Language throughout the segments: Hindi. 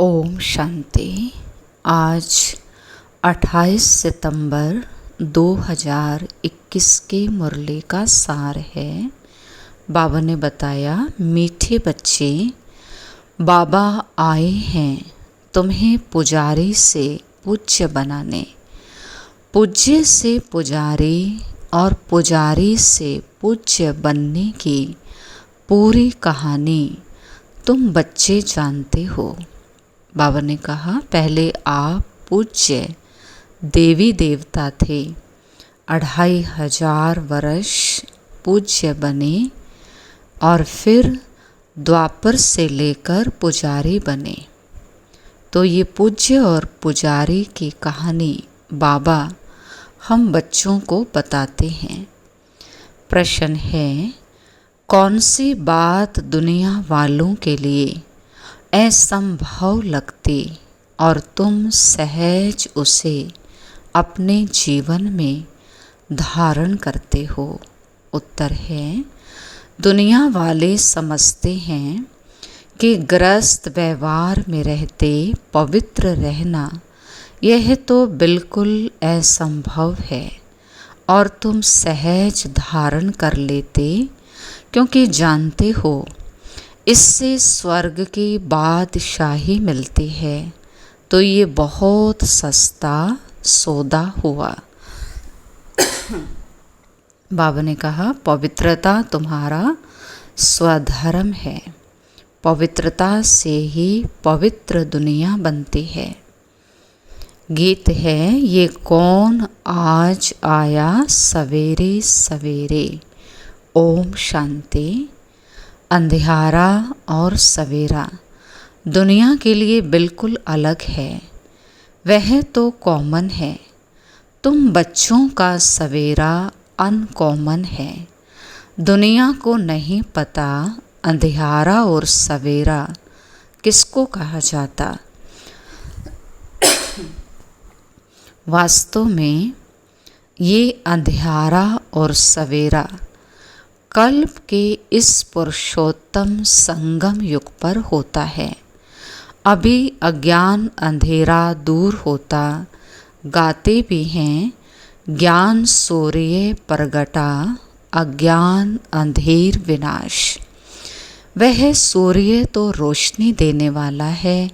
ओम शांति। आज 28 सितंबर 2021 के मुरली का सार है। बाबा ने बताया, मीठे बच्चे, बाबा आए हैं तुम्हें पुजारी से पूज्य बनाने। पूज्य से पुजारी और पुजारी से पूज्य बनने की पूरी कहानी तुम बच्चे जानते हो। बाबा ने कहा, पहले आप पूज्य देवी देवता थे, 2500 वर्ष पूज्य बने और फिर द्वापर से लेकर पुजारी बने। तो ये पूज्य और पुजारी की कहानी बाबा हम बच्चों को बताते हैं। प्रश्न है, कौन सी बात दुनिया वालों के लिए असंभव लगती और तुम सहज उसे अपने जीवन में धारण करते हो? उत्तर है, दुनिया वाले समझते हैं कि गृहस्थ व्यवहार में रहते पवित्र रहना यह तो बिल्कुल असंभव है और तुम सहज धारण कर लेते, क्योंकि जानते हो इससे स्वर्ग की बादशाही मिलती है। तो ये बहुत सस्ता सौदा हुआ। बाबा ने कहा, पवित्रता तुम्हारा स्वधर्म है। पवित्रता से ही पवित्र दुनिया बनती है। गीत है, ये कौन आज आया सवेरे सवेरे। ओम शांति। अंधियारा और सवेरा दुनिया के लिए बिल्कुल अलग है, वह तो कॉमन है। तुम बच्चों का सवेरा अनकॉमन है। दुनिया को नहीं पता अंधियारा और सवेरा किसको कहा जाता। वास्तव में ये अंधियारा और सवेरा कल्प के इस पुरुषोत्तम संगम युग पर होता है। अभी अज्ञान अंधेरा दूर होता, गाते भी हैं, ज्ञान सूर्य प्रगटा, अज्ञान अंधेर विनाश। वह सूर्य तो रोशनी देने वाला है।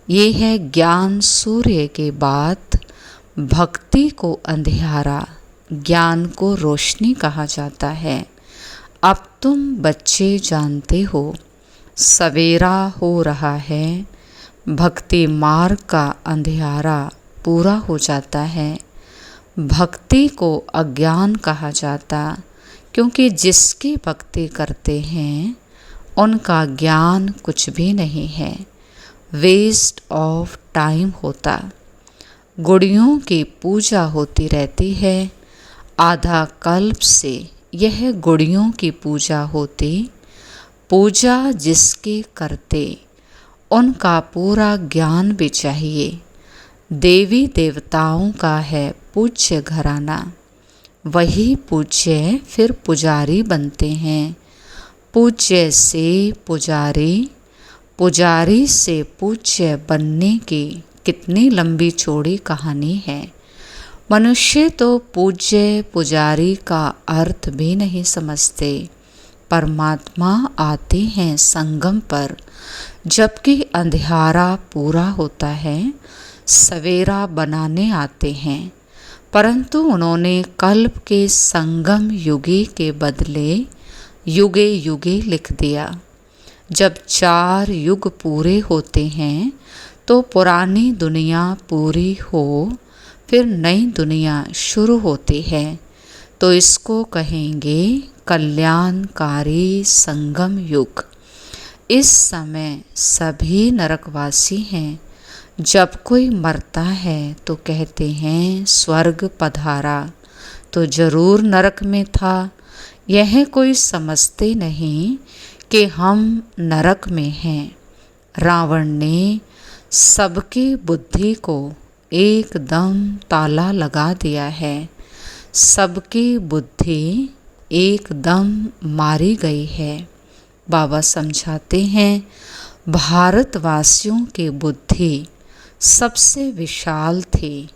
ये है ज्ञान सूर्य के बाद भक्ति को अंधियारा, ज्ञान को रोशनी कहा जाता है। अब तुम बच्चे जानते हो सवेरा हो रहा है, भक्ति मार्ग का अंधियारा पूरा हो जाता है। भक्ति को अज्ञान कहा जाता, क्योंकि जिसकी भक्ति करते हैं उनका ज्ञान कुछ भी नहीं है, वेस्ट ऑफ टाइम होता। गुड़ियों की पूजा होती रहती है। आधा कल्प से यह गुड़ियों की पूजा होती। पूजा जिसके करते उनका पूरा ज्ञान भी चाहिए। देवी देवताओं का है पूज्य घराना, वही पूज्य फिर पुजारी बनते हैं। पूज्य से पुजारी, पुजारी से पूज्य बनने की कितनी लंबी चौड़ी कहानी है। मनुष्य तो पूज्य पुजारी का अर्थ भी नहीं समझते। परमात्मा आते हैं संगम पर, जबकि अंधियारा पूरा होता है, सवेरा बनाने आते हैं। परंतु उन्होंने कल्प के संगम युगी के बदले युगे युगे लिख दिया। जब 4 युग पूरे होते हैं तो पुरानी दुनिया पूरी हो, फिर नई दुनिया शुरू होती है। तो इसको कहेंगे कल्याणकारी संगम युग। इस समय सभी नरकवासी हैं। जब कोई मरता है तो कहते हैं स्वर्ग पधारा, तो जरूर नरक में था। यह कोई समझते नहीं कि हम नरक में हैं। रावण ने सबकी बुद्धि को एकदम ताला लगा दिया है। सबकी बुद्धि एकदम मारी गई है। बाबा समझाते हैं, भारतवासियों की बुद्धि सबसे विशाल थी।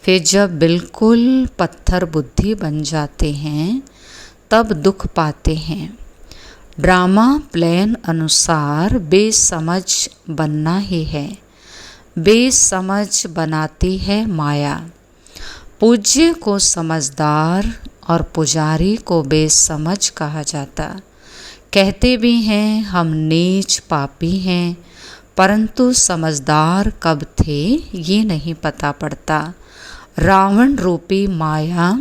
फिर जब बिल्कुल पत्थर बुद्धि बन जाते हैं तब दुख पाते हैं। ड्रामा प्लान अनुसार बेसमझ बनना ही है। बेसमझ बनाती है माया। पूज्य को समझदार और पुजारी को बेसमझ कहा जाता। कहते भी हैं हम नीच पापी हैं, परंतु समझदार कब थे ये नहीं पता पड़ता। रावण रूपी माया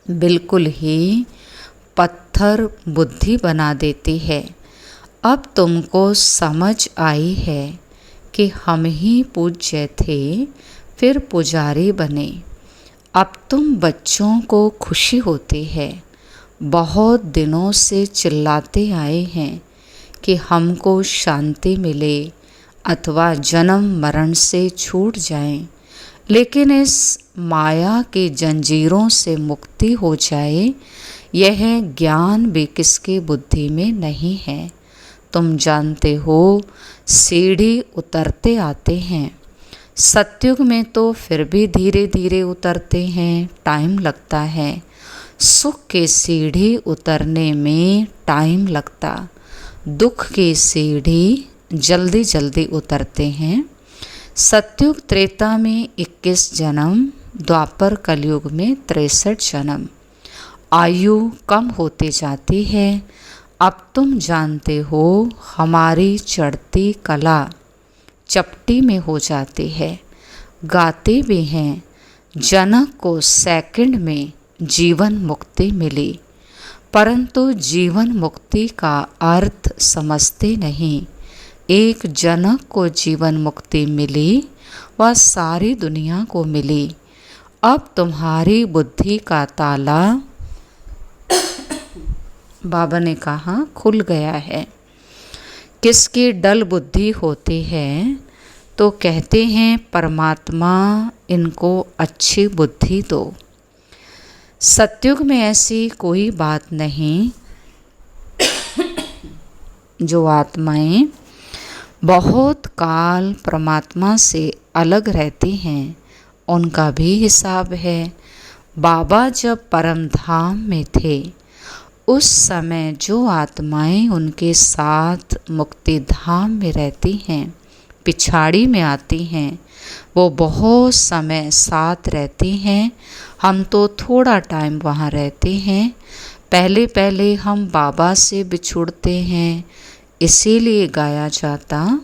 बिल्कुल ही पत्थर बुद्धि बना देती है। अब तुमको समझ आई है कि हम ही पूज्य थे, फिर पुजारी बने। अब तुम बच्चों को खुशी होती है। बहुत दिनों से चिल्लाते आए हैं कि हमको शांति मिले अथवा जन्म मरण से छूट जाएं, लेकिन इस माया की जंजीरों से मुक्ति हो जाए यह ज्ञान भी किसकी बुद्धि में नहीं है। तुम जानते हो सीढ़ी उतरते आते हैं। सतयुग में तो फिर भी धीरे धीरे उतरते हैं, टाइम लगता है। सुख की सीढ़ी उतरने में टाइम लगता, दुख की सीढ़ी जल्दी जल्दी उतरते हैं। सतयुग त्रेता में 21 जन्म, द्वापर कलयुग में 63 जन्म। आयु कम होती जाती है। अब तुम जानते हो हमारी चढ़ती कला चपटी में हो जाती है। गाते भी हैं जनक को सेकंड में जीवन मुक्ति मिली, परंतु जीवन मुक्ति का अर्थ समझते नहीं। एक जनक को जीवन मुक्ति मिली वह सारी दुनिया को मिली। अब तुम्हारी बुद्धि का ताला बाबा ने कहा खुल गया है। किसकी डल बुद्धि होती है तो कहते हैं परमात्मा इनको अच्छी बुद्धि दो। सतयुग में ऐसी कोई बात नहीं। जो आत्माएं बहुत काल परमात्मा से अलग रहती हैं उनका भी हिसाब है। बाबा जब परम धाम में थे उस समय जो आत्माएं उनके साथ मुक्ति धाम में रहती हैं, पिछाड़ी में आती हैं, वो बहुत समय साथ रहती हैं। हम तो थोड़ा टाइम वहाँ रहते हैं। पहले पहले हम बाबा से बिछुड़ते हैं, इसीलिए गाया जाता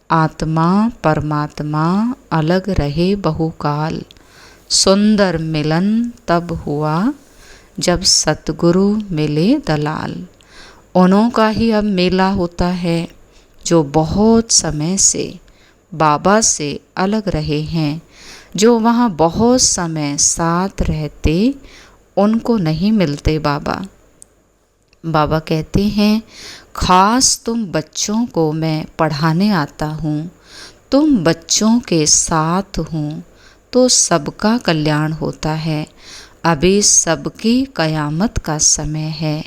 आत्मा परमात्मा अलग रहे बहुकाल। सुंदर मिलन तब हुआ जब सतगुरु मिले दलाल। उन्हों का ही अब मेला होता है जो बहुत समय से बाबा से अलग रहे हैं। जो वहाँ बहुत समय साथ रहते उनको नहीं मिलते बाबा। बाबा कहते हैं खास तुम बच्चों को मैं पढ़ाने आता हूँ। तुम बच्चों के साथ हूँ तो सबका कल्याण होता है। अभी सबकी कयामत का समय है।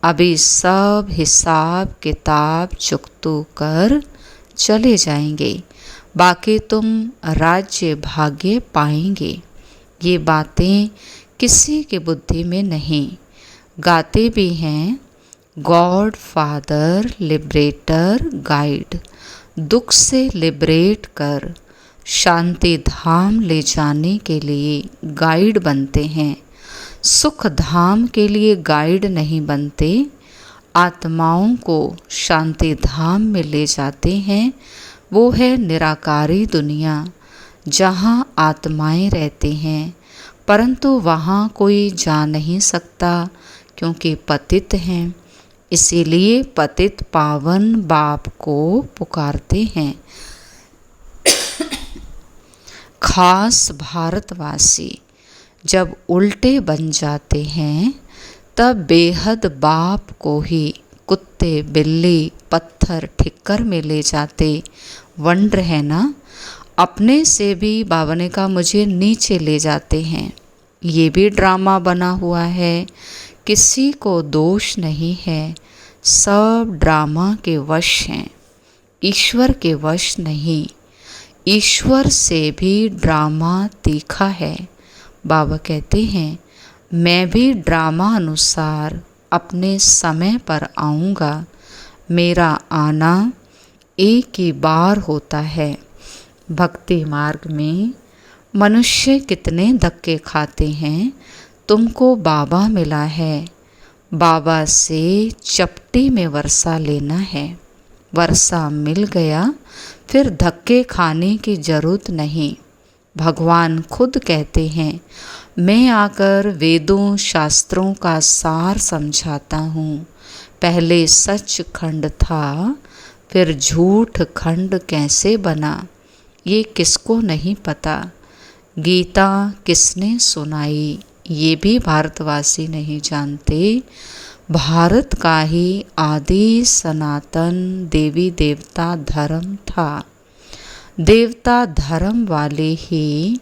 अभी सब हिसाब किताब चुकतू कर चले जाएंगे, बाकी तुम राज्य भाग्य पाएंगे। ये बातें किसी की बुद्धि में नहीं। गाते भी हैं गॉड फादर लिबरेटर गाइड। दुख से लिबरेट कर शांति धाम ले जाने के लिए गाइड बनते हैं। सुख धाम के लिए गाइड नहीं बनते। आत्माओं को शांति धाम में ले जाते हैं। वो है निराकारी दुनिया जहाँ आत्माएं रहती हैं, परंतु वहाँ कोई जा नहीं सकता क्योंकि पतित हैं। इसीलिए पतित पावन बाप को पुकारते हैं। खास भारतवासी जब उल्टे बन जाते हैं तब बेहद बाप को ही कुत्ते बिल्ली पत्थर ठिक्कर में ले जाते। वंडर है ना, अपने से भी बाबा ने कहा मुझे नीचे ले जाते हैं। ये भी ड्रामा बना हुआ है। किसी को दोष नहीं है, सब ड्रामा के वश हैं, ईश्वर के वश नहीं। ईश्वर से भी ड्रामा तीखा है। बाबा कहते हैं, मैं भी ड्रामा अनुसार अपने समय पर आऊँगा। मेरा आना एक ही बार होता है। भक्ति मार्ग में मनुष्य कितने धक्के खाते हैं। तुमको बाबा मिला है, बाबा से चपटी में वर्षा लेना है। वर्षा मिल गया, फिर धक्के खाने की जरूरत नहीं। भगवान खुद कहते हैं, मैं आकर वेदों शास्त्रों का सार समझाता हूँ। पहले सच खंड था, फिर झूठ खंड कैसे बना, ये किसको नहीं पता। गीता किसने सुनाई, ये भी भारतवासी नहीं जानते। भारत का ही आदि सनातन देवी देवता धर्म था। देवता धर्म वाले ही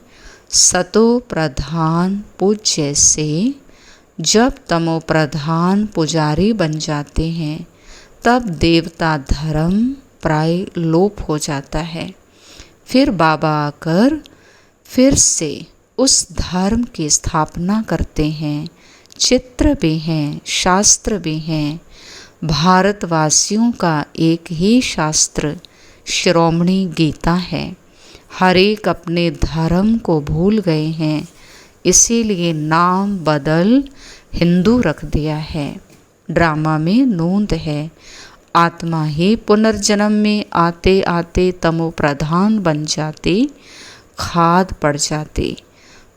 सतो प्रधान पूज्य से जब तमो प्रधान पुजारी बन जाते हैं, तब देवता धर्म प्राय लोप हो जाता है। फिर बाबा आकर फिर से उस धर्म की स्थापना करते हैं। चित्र भी हैं, शास्त्र भी हैं। भारतवासियों का एक ही शास्त्र श्रोमणी गीता है। हर एक अपने धर्म को भूल गए हैं, इसीलिए नाम बदल हिंदू रख दिया है। ड्रामा में नोंद है, आत्मा ही पुनर्जन्म में आते आते तमो प्रधान बन जाते, खाद पड़ जाते।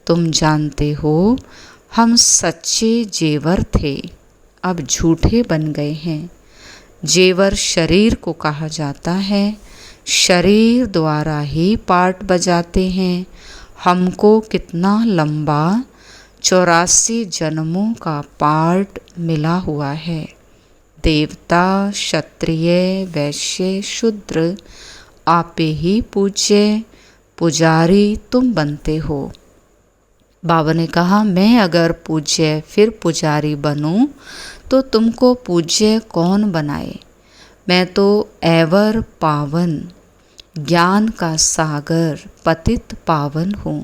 तुम जानते हो, हम सच्चे जेवर थे, अब झूठे बन गए हैं। जेवर शरीर को कहा जाता है, शरीर द्वारा ही पाठ बजाते हैं। हमको कितना लंबा 84 जन्मों का पाठ मिला हुआ है। देवता, क्षत्रिय, वैश्य, शूद्र आपे ही पूज्य, पुजारी तुम बनते हो। बाबा ने कहा, मैं अगर पूज्य फिर पुजारी बनूं तो तुमको पूज्य कौन बनाए। मैं तो ऐवर पावन, ज्ञान का सागर, पतित पावन हूँ।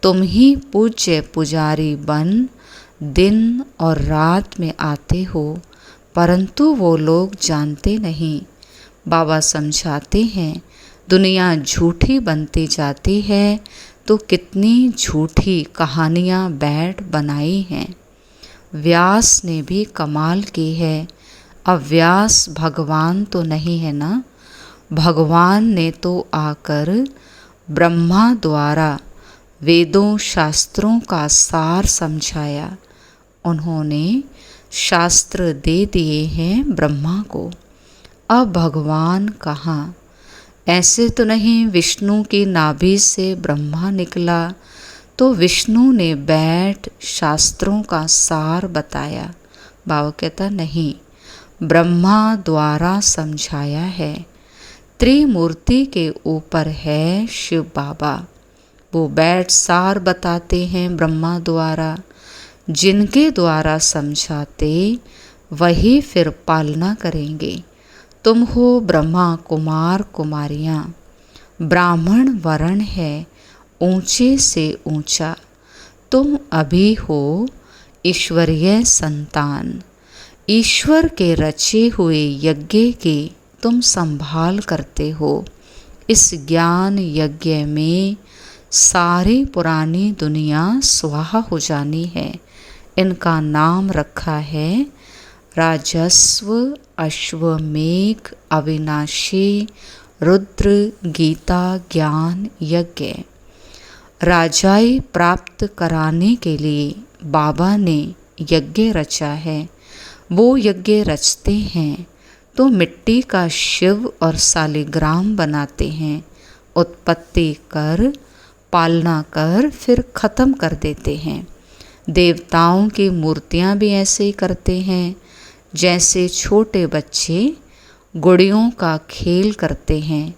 तुम ही पूज्य पुजारी बन दिन और रात में आते हो, परंतु वो लोग जानते नहीं। बाबा समझाते हैं, दुनिया झूठी बनती जाती है, तो कितनी झूठी कहानियाँ बैठ बनाई हैं। व्यास ने भी कमाल की है। अब व्यास भगवान तो नहीं है ना। भगवान ने तो आकर ब्रह्मा द्वारा वेदों शास्त्रों का सार समझाया। उन्होंने शास्त्र दे दिए हैं ब्रह्मा को। अब भगवान कहाँ? ऐसे तो नहीं विष्णु की नाभि से ब्रह्मा निकला, तो विष्णु ने बैठ शास्त्रों का सार बताया। बाबा कहता नहीं, ब्रह्मा द्वारा समझाया है। त्रिमूर्ति के ऊपर है शिव बाबा, वो बैठ सार बताते हैं ब्रह्मा द्वारा। जिनके द्वारा समझाते वही फिर पालना करेंगे। तुम हो ब्रह्मा कुमार कुमारियाँ, ब्राह्मण वर्ण है ऊंचे से ऊंचा। तुम अभी हो ईश्वरीय संतान। ईश्वर के रचे हुए यज्ञ की तुम संभाल करते हो। इस ज्ञान यज्ञ में सारी पुरानी दुनिया स्वाहा हो जानी है। इनका नाम रखा है राजस्व, अश्वमेघ, अविनाशी, रुद्र, गीता, ज्ञान यज्ञ। राजाई प्राप्त कराने के लिए बाबा ने यज्ञ रचा है। वो यज्ञ रचते हैं तो मिट्टी का शिव और सालिग्राम बनाते हैं। उत्पत्ति कर, पालना कर, फिर ख़त्म कर देते हैं। देवताओं की मूर्तियाँ भी ऐसे ही करते हैं। जैसे छोटे बच्चे गुड़ियों का खेल करते हैं,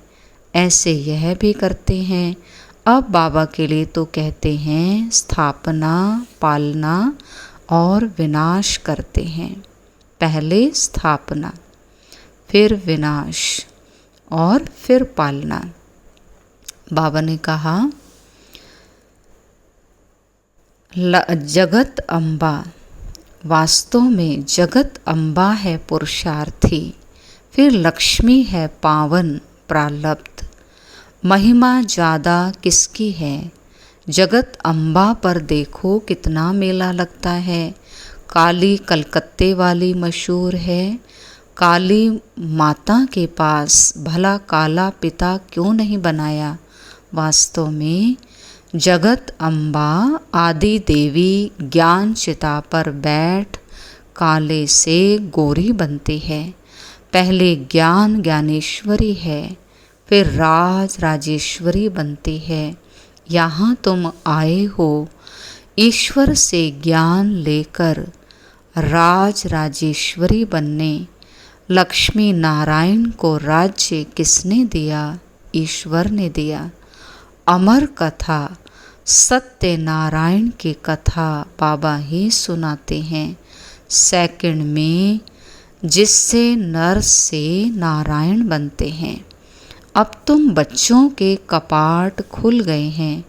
ऐसे यह भी करते हैं। अब बाबा के लिए तो कहते हैं स्थापना, पालना और विनाश करते हैं। पहले स्थापना, फिर विनाश और फिर पालना। बाबा ने कहा जगत अम्बा, वास्तव में जगत अम्बा है पुरुषार्थी, फिर लक्ष्मी है पावन प्रालब्ध। महिमा ज़्यादा किसकी है? जगत अम्बा पर देखो कितना मेला लगता है। काली कलकत्ते वाली मशहूर है। काली माता के पास भला काला पिता क्यों नहीं बनाया? वास्तव में जगत अम्बा आदि देवी ज्ञान चिता पर बैठ काले से गोरी बनती है। पहले ज्ञान ज्ञानेश्वरी है, फिर राज राजेश्वरी बनती है। यहाँ तुम आए हो ईश्वर से ज्ञान लेकर राज राजेश्वरी बनने। लक्ष्मी नारायण को राज्य किसने दिया? ईश्वर ने दिया। अमर कथा सत्य नारायण की कथा बाबा ही सुनाते हैं। सेकंड में जिससे नर से नारायण बनते हैं। अब तुम बच्चों के कपाट खुल गए हैं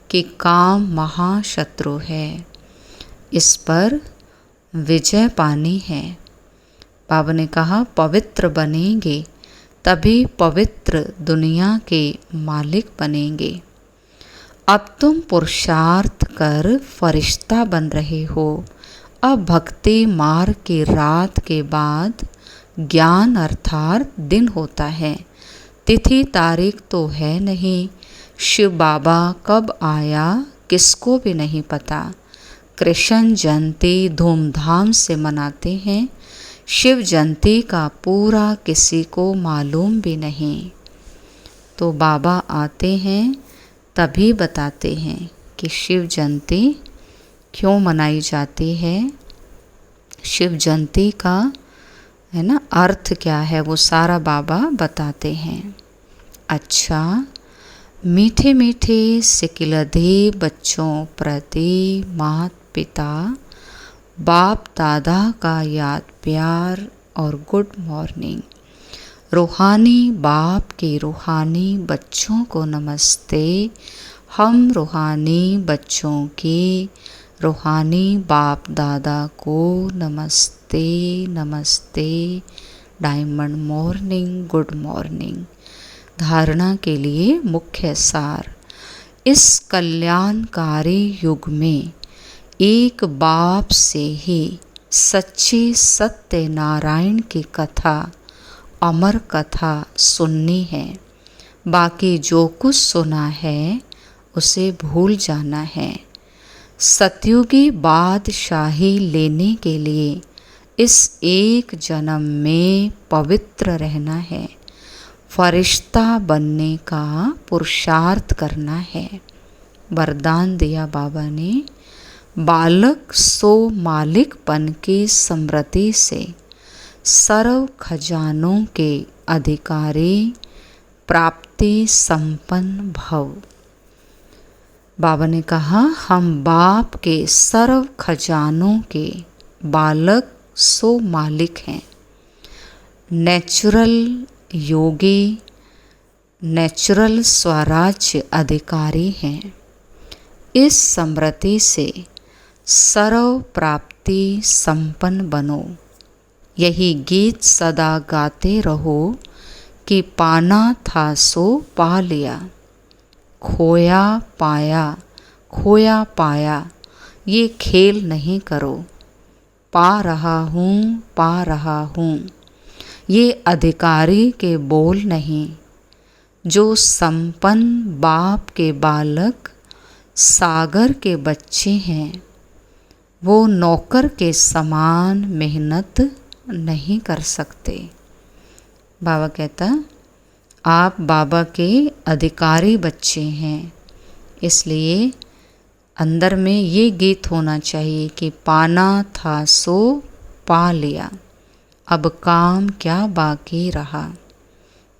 कि काम महाशत्रु है, इस पर विजय पानी है। बाबा ने कहा पवित्र बनेंगे तभी पवित्र दुनिया के मालिक बनेंगे। अब तुम पुरुषार्थ कर फरिश्ता बन रहे हो। अब भक्ति मार्ग की रात के बाद ज्ञान अर्थात दिन होता है। तिथि तारीख तो है नहीं। शिव बाबा कब आया किसको भी नहीं पता। कृष्ण जयंती धूमधाम से मनाते हैं। शिव जयंती का पूरा किसी को मालूम भी नहीं। तो बाबा आते हैं तभी बताते हैं कि शिव जयंती क्यों मनाई जाती है, शिव जयंती का है ना अर्थ क्या है, वो सारा बाबा बताते हैं। अच्छा, मीठे मीठे सिकिलधे बच्चों प्रति माता पिता बाप दादा का याद प्यार और गुड मॉर्निंग। रूहानी बाप के रूहानी बच्चों को नमस्ते। हम रूहानी बच्चों के रूहानी बाप दादा को नमस्ते नमस्ते। Diamond morning, good morning. धारणा के लिए मुख्य सार। इस कल्याणकारी युग में एक बाप से ही सच्चे सत्य नारायण की कथा, अमर कथा सुननी है। बाकी जो कुछ सुना है उसे भूल जाना है। सतयुगी बादशाही लेने के लिए इस एक जन्म में पवित्र रहना है। फरिश्ता बनने का पुरुषार्थ करना है। वरदान दिया बाबा ने, बालक सो मालिकपन की स्मृति से सर्व खजानों के अधिकारी प्राप्ति संपन्न भव। बाबा ने कहा हम बाप के सर्व खजानों के बालक सो मालिक हैं। नेचुरल योगी, नेचुरल स्वराज्य अधिकारी हैं। इस स्मृति से सर्व प्राप्ति संपन्न बनो। यही गीत सदा गाते रहो कि पाना था सो पा लिया, खोया पाया, खोया पाया। ये खेल नहीं करो। पा रहा हूँ, पा रहा हूँ, ये अधिकारी के बोल नहीं। जो संपन्न बाप के बालक सागर के बच्चे हैं, वो नौकर के समान मेहनत नहीं कर सकते। बाबा कहता आप बाबा के अधिकारी बच्चे हैं, इसलिए अंदर में ये गीत होना चाहिए कि पाना था सो पा लिया, अब काम क्या बाकी रहा।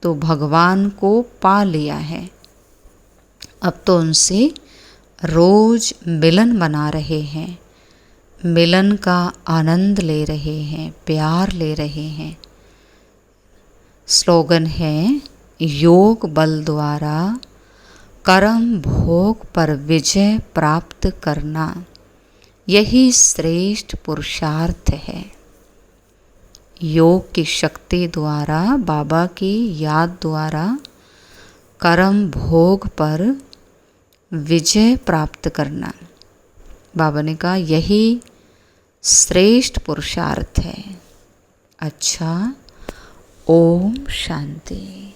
तो भगवान को पा लिया है, अब तो उनसे रोज मिलन बना रहे हैं, मिलन का आनंद ले रहे हैं, प्यार ले रहे हैं। स्लोगन है, योग बल द्वारा कर्म भोग पर विजय प्राप्त करना, यही श्रेष्ठ पुरुषार्थ है। योग की शक्ति द्वारा, बाबा की याद द्वारा कर्म भोग पर विजय प्राप्त करना, बाबा ने कहा यही श्रेष्ठ पुरुषार्थ है। अच्छा, ओम शांति।